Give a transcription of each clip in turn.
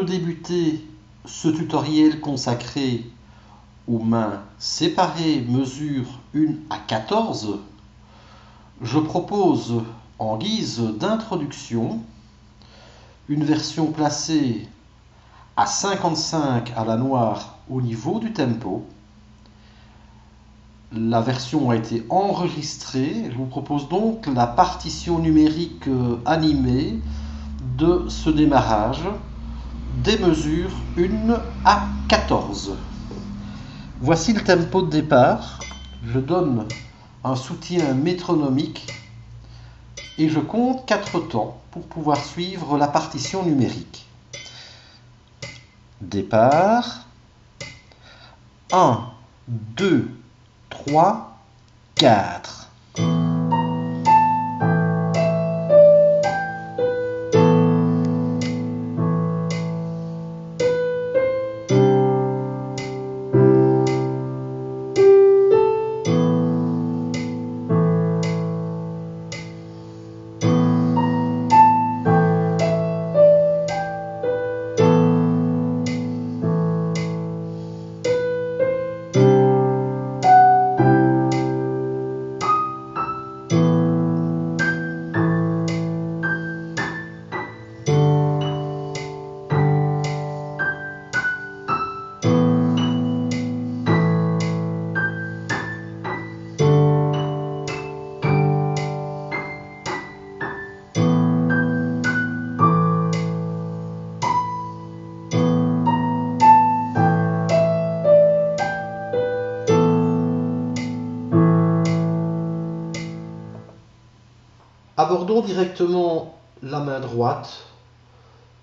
débuter ce tutoriel consacré aux mains séparées mesure 1 à 14, je propose en guise d'introduction une version placée à 55 à la noire au niveau du tempo. La version a été enregistrée. Je vous propose donc la partition numérique animée de ce démarrage des mesures 1 à 14. Voici le tempo de départ. Je donne un soutien métronomique et je compte 4 temps pour pouvoir suivre la partition numérique. Départ. 1, 2, 3, 4. Abordons directement la main droite.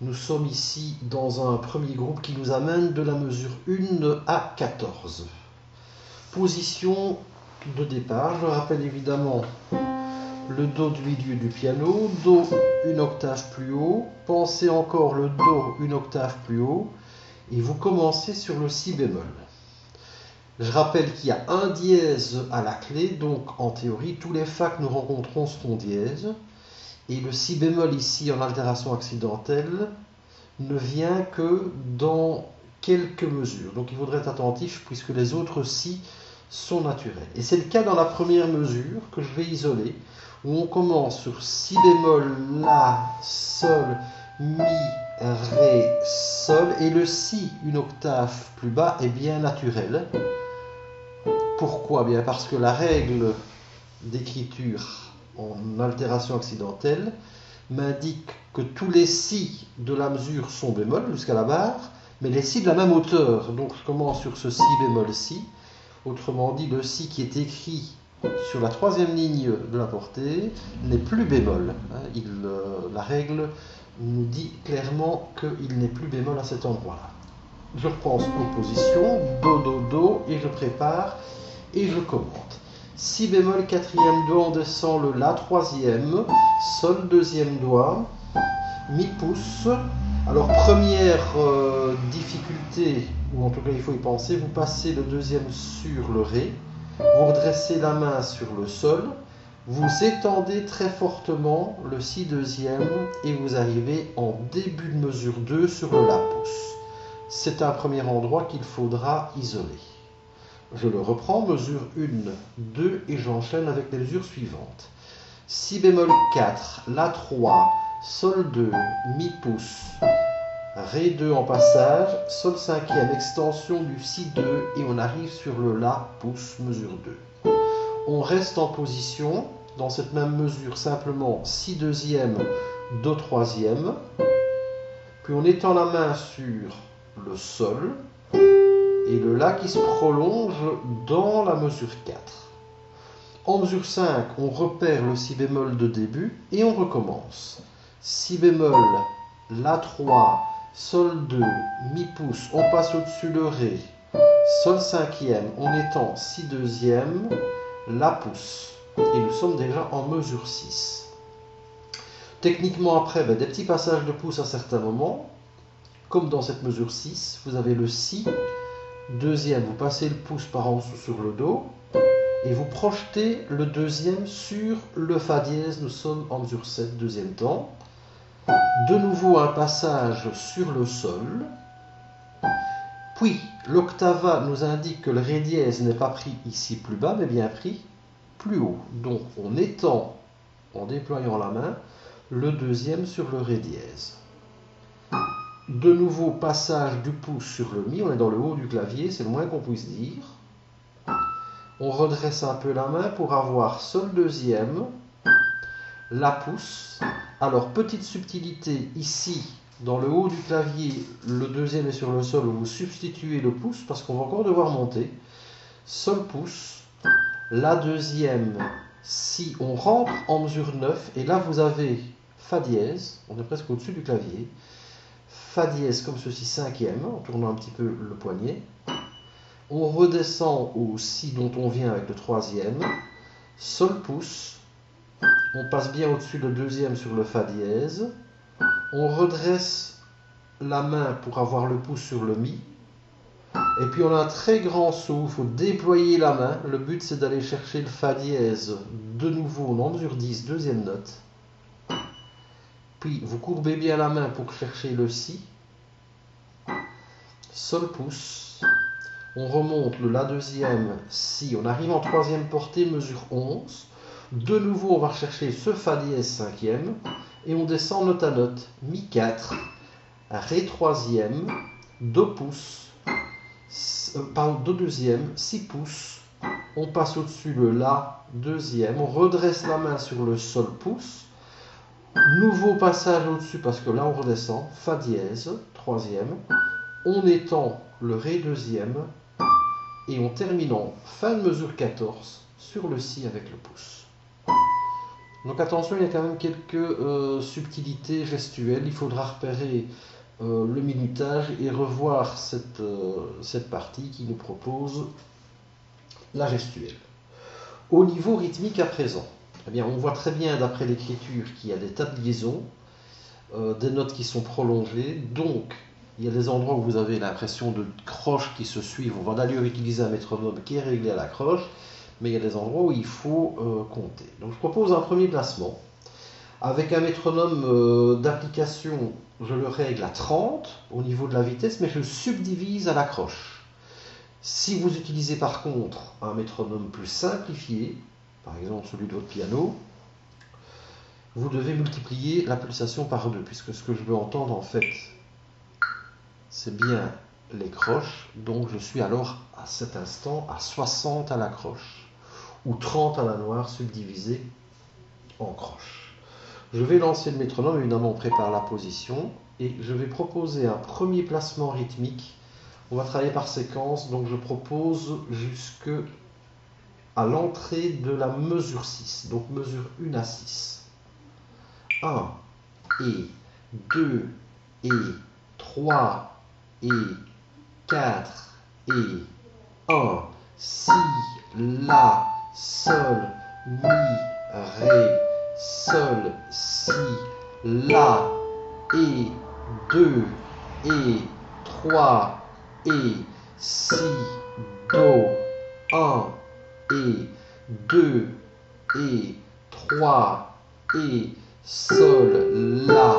Nous sommes ici dans un premier groupe qui nous amène de la mesure 1 à 14. Position de départ, je rappelle évidemment le Do du milieu du piano, Do une octave plus haut, pensez encore le Do une octave plus haut, et vous commencez sur le Si bémol. Je rappelle qu'il y a un dièse à la clé, donc en théorie, tous les Fa que nous rencontrons seront dièses. Et le Si bémol ici en altération accidentelle ne vient que dans quelques mesures. Donc il faudrait être attentif puisque les autres Si sont naturels. Et c'est le cas dans la première mesure que je vais isoler, où on commence sur Si bémol, La, Sol, Mi, Ré, Sol, et le Si une octave plus bas est bien naturel. Pourquoi? Bien parce que la règle d'écriture en altération accidentelle m'indique que tous les Si de la mesure sont bémol jusqu'à la barre, mais les Si de la même hauteur. Donc je commence sur ce Si bémol Si. Autrement dit, le Si qui est écrit sur la troisième ligne de la portée n'est plus bémol. La règle nous dit clairement qu'il n'est plus bémol à cet endroit-là. Je reprends en position, Do, Do, Do, et je prépare et je commente. Si bémol, quatrième doigt, on descend le La, troisième, Sol, deuxième doigt, Mi pouce. Alors première difficulté, ou en tout cas il faut y penser, vous passez le deuxième sur le Ré, vous redressez la main sur le Sol, vous étendez très fortement le Si deuxième et vous arrivez en début de mesure 2 sur le La pouce. C'est un premier endroit qu'il faudra isoler. Je le reprends, mesure 1, 2 et j'enchaîne avec les mesures suivantes. Si bémol 4, La 3, Sol 2, Mi pouce, Ré 2 en passage, Sol cinquième, extension du Si 2 et on arrive sur le La pouce, mesure 2. On reste en position, dans cette même mesure, simplement Si deuxième, Do troisième, puis on étend la main sur le Sol, et le La qui se prolonge dans la mesure 4. En mesure 5, on repère le Si bémol de début et on recommence. Si bémol, La 3, Sol 2, Mi pouce, on passe au-dessus le Ré, Sol cinquième, on étend Si deuxième, La pouce. Et nous sommes déjà en mesure 6. Techniquement après, des petits passages de pouce à certains moments, comme dans cette mesure 6, vous avez le Si, deuxième, vous passez le pouce par en dessous sur le Do, et vous projetez le deuxième sur le Fa dièse, nous sommes en mesure 7, deuxième temps. De nouveau un passage sur le sol. Puis l'octava nous indique que le ré dièse n'est pas pris ici plus bas, mais bien pris plus haut. Donc on étend, en déployant la main, le deuxième sur le ré dièse. De nouveau passage du pouce sur le mi, on est dans le haut du clavier, c'est le moins qu'on puisse dire. On redresse un peu la main pour avoir sol deuxième, la pouce. Alors petite subtilité ici, dans le haut du clavier, le deuxième est sur le sol, vous substituez le pouce parce qu'on va encore devoir monter. Sol pouce, la deuxième, si on rentre en mesure 9, et là vous avez Fa dièse, on est presque au-dessus du clavier. Fa dièse comme ceci, cinquième, en tournant un petit peu le poignet. On redescend au Si dont on vient avec le troisième. Sol pouce. On passe bien au-dessus le deuxième sur le Fa dièse. On redresse la main pour avoir le pouce sur le Mi. Et puis on a un très grand saut, il faut déployer la main. Le but c'est d'aller chercher le Fa dièse de nouveau en mesure 10, deuxième note. Puis vous courbez bien la main pour chercher le Si. Sol pouce. On remonte le La deuxième, Si. On arrive en troisième portée, mesure 11. De nouveau, on va rechercher ce Fa dièse cinquième. Et on descend note à note. Mi 4, Ré troisième, Do pouce, pardon, Do deuxième, Si pouce. On passe au-dessus le La deuxième. On redresse la main sur le Sol pouce. Nouveau passage au-dessus parce que là on redescend. Fa dièse, troisième. On étend le Ré deuxième. Et on termine en fin de mesure 14 sur le Si avec le pouce. Donc attention, il y a quand même quelques subtilités gestuelles. Il faudra repérer le minutage et revoir cette partie qui nous propose la gestuelle. Au niveau rythmique à présent, eh bien, on voit très bien d'après l'écriture qu'il y a des tas de liaisons, des notes qui sont prolongées. Donc, il y a des endroits où vous avez l'impression de croches qui se suivent. On va d'ailleurs utiliser un métronome qui est réglé à la croche, mais il y a des endroits où il faut compter. Donc, je propose un premier placement. Avec un métronome d'application, je le règle à 30 au niveau de la vitesse, mais je subdivise à la croche. Si vous utilisez par contre un métronome plus simplifié, par exemple celui de votre piano, vous devez multiplier la pulsation par 2, puisque ce que je veux entendre en fait, c'est bien les croches. Donc je suis alors à cet instant à 60 à la croche, ou 30 à la noire subdivisé en croche. Je vais lancer le métronome, évidemment on prépare la position, et je vais proposer un premier placement rythmique. On va travailler par séquence, donc je propose jusque à l'entrée de la mesure 6, donc mesure 1 à 6. 1 et 2 et 3 et 4 et 1, Si, La, Sol, Mi, Ré, Sol, Si, La, et 2 et 3 et Si, Do, 1 et 2 et 3 et Sol, La,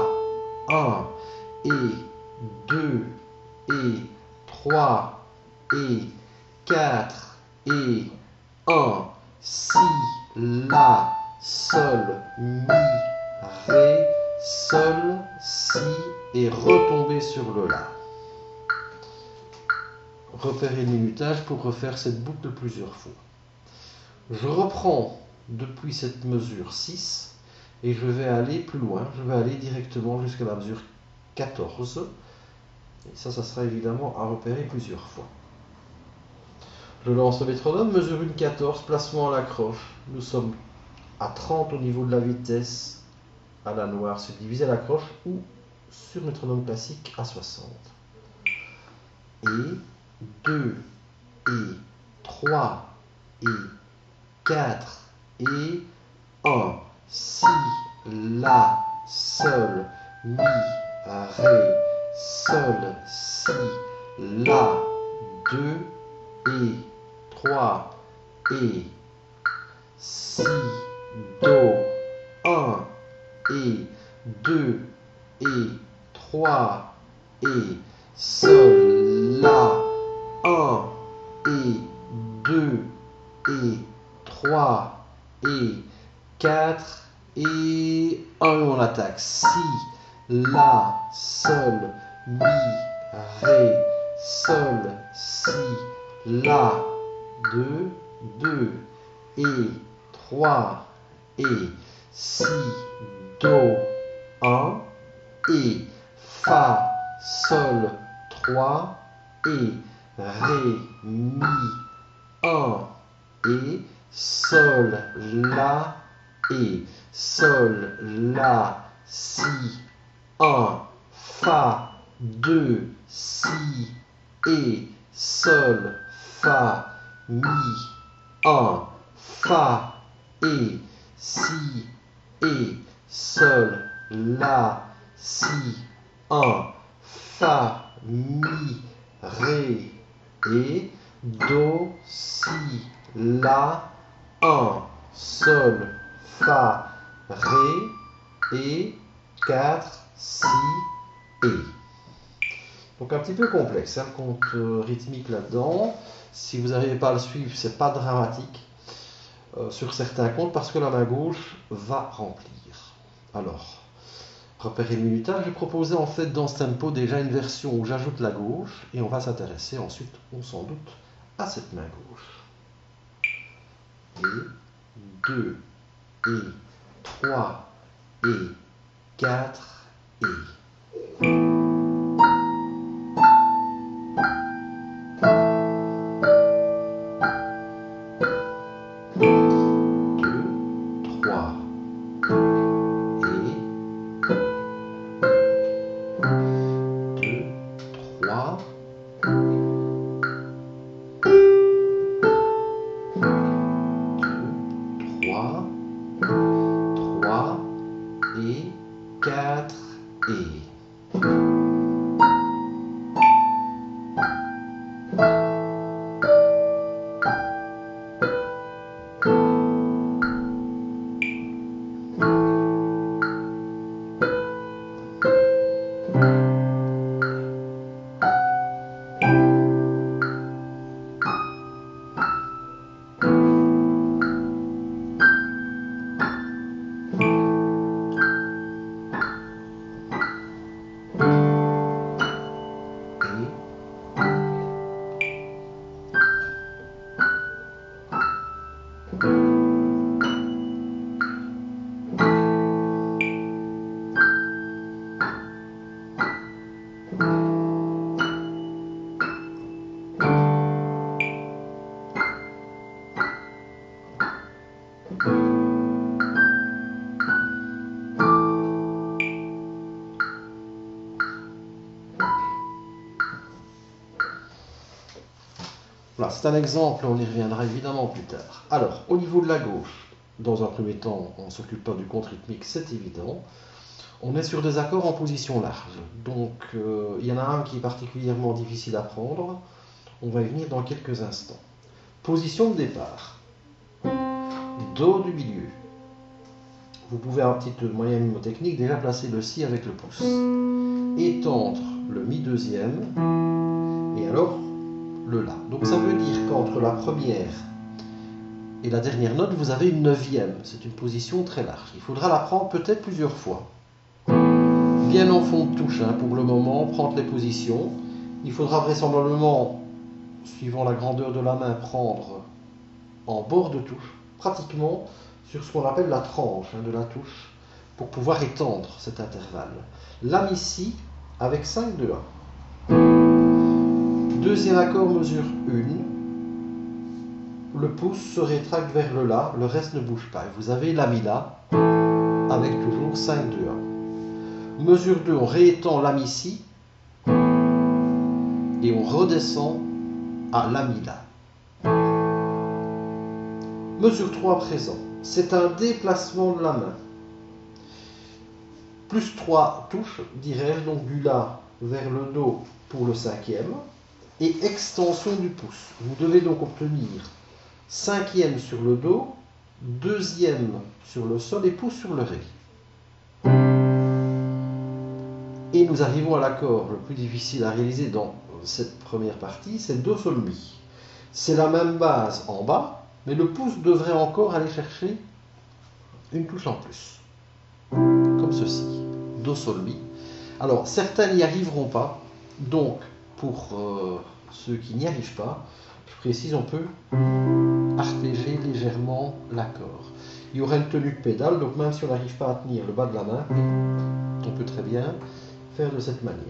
1 et 2 et 3 et 4 et 1, Si, La, Sol, Mi, Ré, Sol, Si et retomber sur le La. Repérer le minutage pour refaire cette boucle plusieurs fois. Je reprends depuis cette mesure 6 et je vais aller plus loin. Je vais aller directement jusqu'à la mesure 14. Et ça sera évidemment à repérer plusieurs fois. Je lance le métronome, mesure 1, 14, placement à la croche. Nous sommes à 30 au niveau de la vitesse à la noire subdivisée à la croche ou sur métronome classique à 60. Et 2 et 3 et 4 et 1, Si, La, Sol, Mi, Ré, Sol, Si, La, 2 et 3 et Si, Do, 1 et 2 et 3 et Sol, La, 1 et 2 et 3 et 4 et 1, on attaque. Si, La, Sol, Mi, Ré, Sol, Si, La, 2, 2 et 3 et Si, Do, 1 et Fa, Sol, 3 et Ré, Mi, 1 et Sol, La et Sol, La, Si, 1, Fa, 2, Si et Sol, Fa, Mi, 1, Fa et Si et Sol, La, Si, 1, Fa, Mi, Ré et Do, Si, La, 1, Sol, Fa, Ré et 4, Si et. Donc un petit peu complexe, le compte rythmique là-dedans. Si vous n'arrivez pas à le suivre, c'est pas dramatique sur certains comptes parce que la main gauche va remplir. Alors, repérer le minutage, j'ai proposé en fait dans ce tempo déjà une version où j'ajoute la gauche et on va s'intéresser ensuite, on s'en doute, à cette main gauche. Et 2 et 3 et 4 et. Voilà, c'est un exemple, on y reviendra évidemment plus tard. Alors, au niveau de la gauche, dans un premier temps, on ne s'occupe pas du compte rythmique, c'est évident. On est sur des accords en position large. Donc, il y en a un qui est particulièrement difficile à prendre. On va y venir dans quelques instants. Position de départ. Do du milieu. Vous pouvez, à petite moyenne mnémotechnique, déjà placer le Si avec le pouce. Étendre le Mi deuxième. Et alors, le La. Donc ça veut dire qu'entre la première et la dernière note, vous avez une neuvième. C'est une position très large. Il faudra la prendre peut-être plusieurs fois. Bien en fond de touche, pour le moment, prendre les positions. Il faudra vraisemblablement, suivant la grandeur de la main, prendre en bord de touche, pratiquement sur ce qu'on appelle la tranche de la touche, pour pouvoir étendre cet intervalle. La Mi Si avec 5 de La. Deuxième accord, mesure 1. Le pouce se rétracte vers le La, le reste ne bouge pas. Et vous avez La Mi La avec toujours 5 de La. Mesure 2, on réétend La Mi Si et on redescend à La Mi La. Mesure 3 présent, c'est un déplacement de la main. Plus 3 touches, dirais-je, donc du La vers le Do pour le cinquième. Et extension du pouce. Vous devez donc obtenir cinquième sur le Do, deuxième sur le Sol et pouce sur le Ré. Et nous arrivons à l'accord le plus difficile à réaliser dans cette première partie, c'est Do Sol Mi. C'est la même base en bas, mais le pouce devrait encore aller chercher une touche en plus. Comme ceci. Do Sol Mi. Alors, certains n'y arriveront pas. Donc, pour ceux qui n'y arrivent pas, je précise, on peut arpéger légèrement l'accord. Il y aura une tenue de pédale, donc même si on n'arrive pas à tenir le bas de la main, on peut très bien faire de cette manière.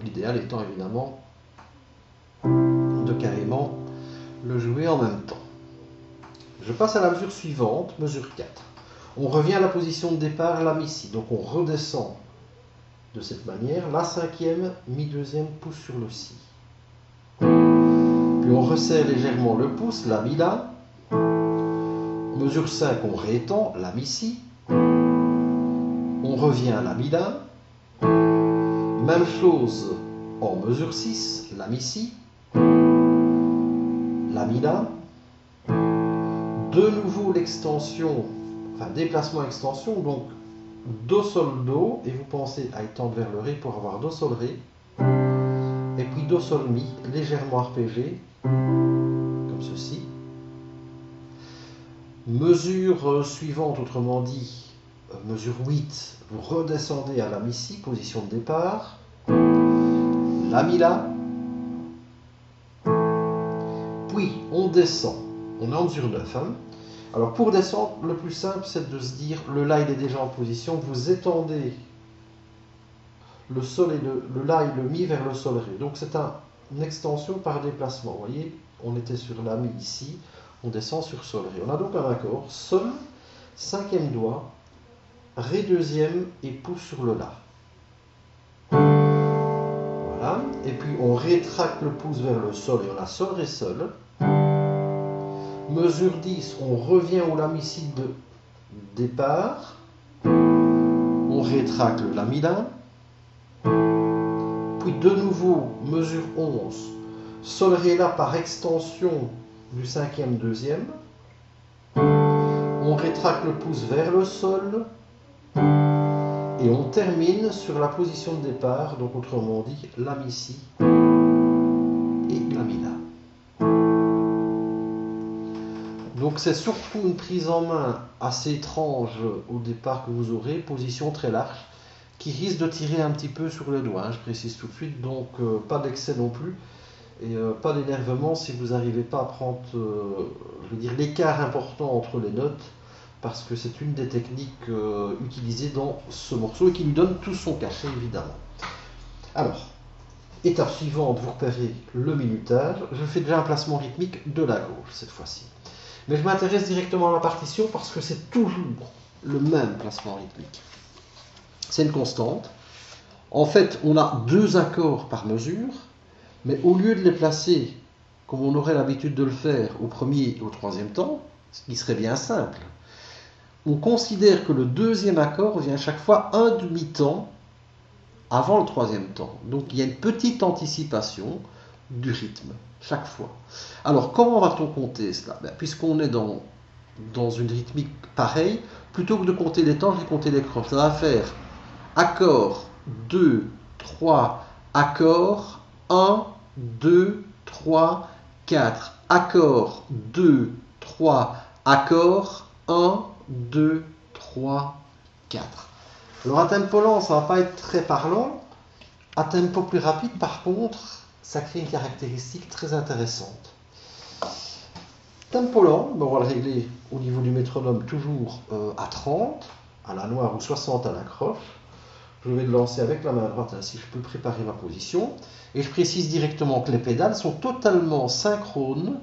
L'idéal étant évidemment de carrément le jouer en même temps. Je passe à la mesure suivante, mesure 4. On revient à la position de départ, la mi-si. Donc on redescend de cette manière, la cinquième, mi-deuxième, pouce sur le si. Puis on resserre légèrement le pouce, la mi-la. Mesure 5, on réétend, la mi-si. On revient à la mi-la. Même chose en mesure 6, la mi-si. La mi-la. De nouveau l'extension, enfin déplacement extension, donc Do Sol Do, et vous pensez à étendre vers le Ré pour avoir Do Sol Ré, et puis Do Sol Mi, légèrement arpégé, comme ceci. Mesure suivante, autrement dit, mesure 8, vous redescendez à la mi-si, position de départ, la mi-la, puis on descend, on est en mesure 9, hein. Alors pour descendre, le plus simple c'est de se dire, le La il est déjà en position, vous étendez le Sol et le La et le Mi vers le Sol Ré. Donc c'est une extension par déplacement. Vous voyez, on était sur La Mi ici, on descend sur Sol Ré. On a donc un accord, Sol, cinquième doigt, Ré deuxième et pouce sur le La. Voilà, et puis on rétracte le pouce vers le Sol et on a Sol Ré Sol. Mesure 10, on revient au La Mi-si de départ, on rétracte le La Mi-la, puis de nouveau, mesure 11, Sol Ré La par extension du cinquième deuxième, on rétracte le pouce vers le Sol, et on termine sur la position de départ, donc autrement dit, La Mi-si et La Mi-la. Donc c'est surtout une prise en main assez étrange au départ que vous aurez, position très large, qui risque de tirer un petit peu sur les doigts, hein, je précise tout de suite, donc pas d'excès non plus, et pas d'énervement si vous n'arrivez pas à prendre je veux dire, l'écart important entre les notes, parce que c'est une des techniques utilisées dans ce morceau et qui lui donne tout son cachet évidemment. Alors, étape suivante, vous repérez le minutage, je fais déjà un placement rythmique de la gauche cette fois-ci. Mais je m'intéresse directement à la partition parce que c'est toujours le même placement rythmique. C'est une constante. En fait, on a deux accords par mesure, mais au lieu de les placer comme on aurait l'habitude de le faire au premier et au troisième temps, ce qui serait bien simple, on considère que le deuxième accord vient chaque fois un demi-temps avant le troisième temps. Donc il y a une petite anticipation du rythme, chaque fois. Alors, comment va-t-on compter cela? Puisqu'on est dans une rythmique pareille, plutôt que de compter les temps, je vais compter les croches. Ça va faire accord, 2, 3, accord, 1, 2, 3, 4, accord, 2, 3, accord, 1, 2, 3, 4. Alors, à tempo lent, ça ne va pas être très parlant. À tempo plus rapide, par contre, ça crée une caractéristique très intéressante. Tempo lent, on va le régler au niveau du métronome toujours à 30, à la noire ou 60 à la croche. Je vais le lancer avec la main droite, ainsi je peux préparer ma position. Et je précise directement que les pédales sont totalement synchrones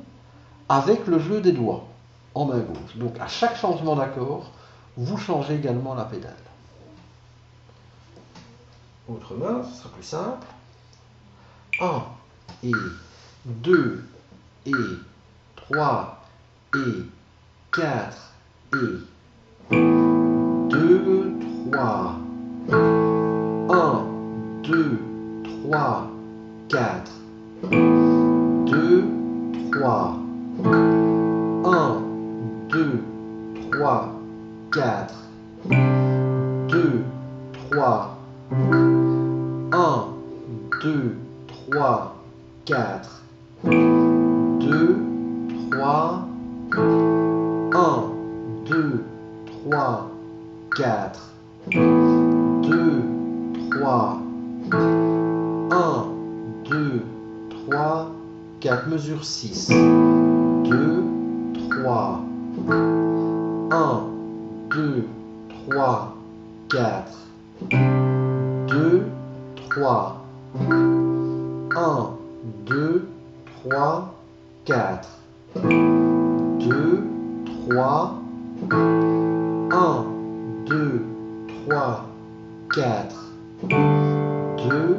avec le jeu des doigts en main gauche. Donc à chaque changement d'accord, vous changez également la pédale. Autre main, ce sera plus simple. 1 et 2 et 3 et 4 et 2, 3. 1, 2, 3, 4. 2, 3. 1, 2, 3, 4. 2, 3. 2, 3, 4, 2, 3, 1, 2, 3, 4, 2, 3, 1, 2, 3, 4, mesure 6, 2, 3, 1, 2, 3, 4, 2, 3, 1, 2, 3, 4, 2, 3, 1, 2, 3, 4, 2,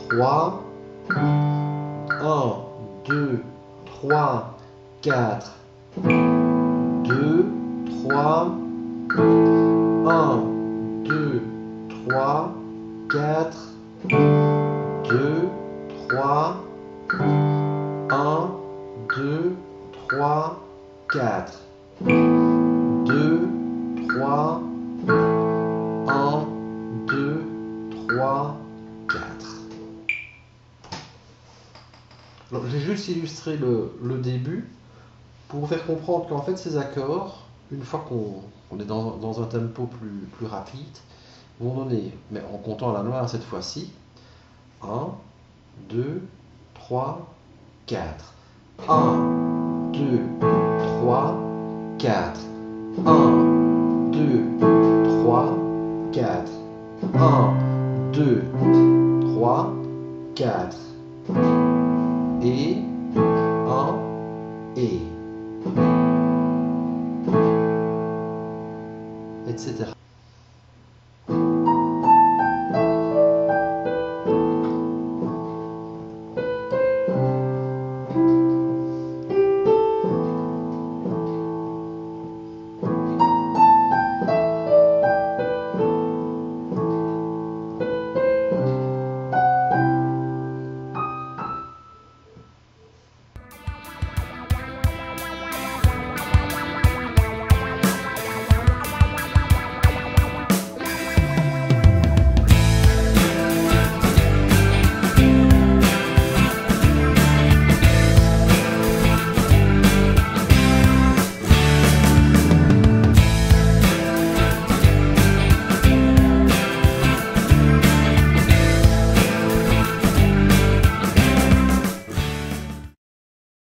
3, 1, 2, 3, 4, 2, 3, 1, 2, 3, 4, 2, 3, 1, 2, 3, 4, 2, 3, 1, 2, 3, 4. Alors, j'ai juste illustré le début pour vous faire comprendre qu'en fait ces accords, une fois qu'on est dans un tempo plus rapide, vont donner, mais en comptant à la noire cette fois-ci, 1, 2, 3, 4. 1, 2, 3, 4. 1, 2, 3, 4. 1, 2, 3, 4. Et 1 et etc.